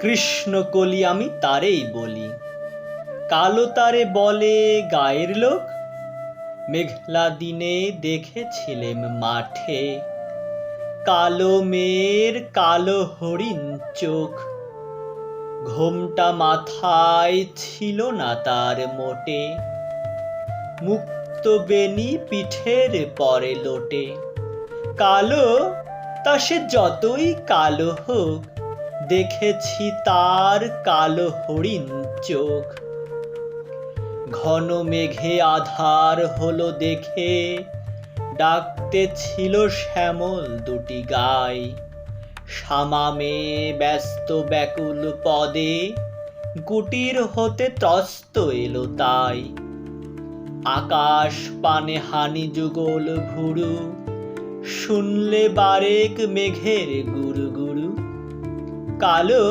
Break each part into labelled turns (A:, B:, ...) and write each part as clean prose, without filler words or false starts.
A: কৃষ্ণকলি আমি তারেই বলি। কালো তারে বলে গায়ের লোক। মেঘলা দিনে দেখেছিলেম মাঠে, কালো মেয়ের কালো হরিণ চোখ। ঘোমটা মাথায় ছিল না তার মোটে, মুক্ত বেনি পিঠের পরে লোটে। কালো তা সে যতই কালো হোক, দেখেছি তার কালো হরিণ চোখ। ঘন মেঘে আধার হলো দেখে, ডাকতে ছিল শ্যামল দুটি গাই। শামামে ব্যস্ত ব্যাকুল পদে, কুটির হতে ত্রস্ত এলো তাই। আকাশ পানে হানি যুগল ভুরু, শুনলে বারেক মেঘের গুরু গুরু। কালো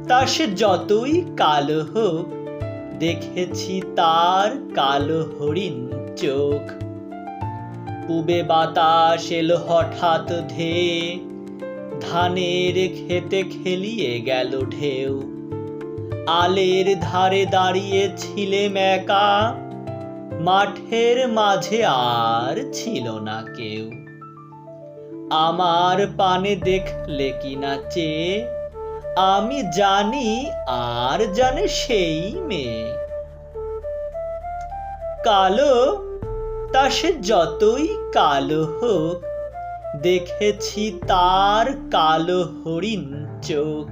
A: তা সে যতই কালো হোক, দেখেছি তার কালো হরিণ চোখ। পূবে বাতাস এলো হঠাৎ ধেয়ে, ধানের খেতে খেলিয়ে গেল ঢেউ। আলের ধারে দাঁড়িয়ে ছিলেম একা, মাঠের মাঝে আর ছিল না কেউ। আমার পানে দেখলে কিনা চেয়ে, আমি জানি আর জানে সেই মেয়ে। কালো তা সে যতই কালো হোক, দেখেছি তার কালো হরিণ চোখ।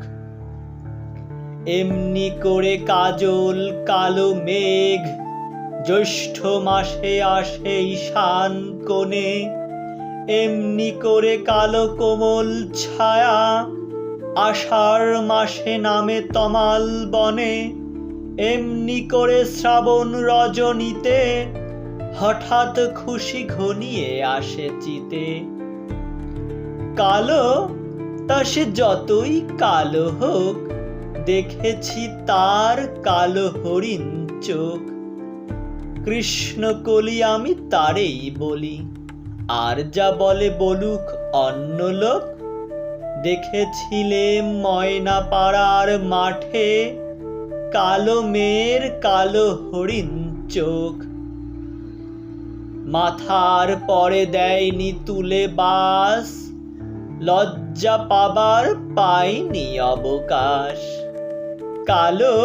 A: এমনি করে কাজল কালো মেঘ, জ্যৈষ্ঠ মাসে আসে ঈশান কোণে। এমনি করে কালো কোমল ছায়া, আষাঢ় মাসে নামে তমাল বনে। এমনি করে শ্রাবণ রজনীতে, হঠাৎ খুশি ঘনিয়ে আসে চিতে। কালো তা সে যতই কালো হোক, দেখেছি তার কালো হরিণ চোখ। কৃষ্ণকলি আমি তারেই বলি, আর যা বলে বলুক অন্য লোক। দেখেছিলেম ময়না পাড়ার মাঠে, কালো মেয়ের কালো হরিণ চোখ। মাথার পরে দেয়নি তুলে বাস, লজ্জা পাবার পায়নি অবকাশ। কালো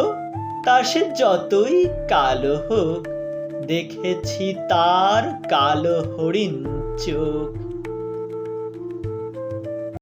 A: তা সে যতই কালো হোক, দেখেছি তার কালো হরিণ চোখ।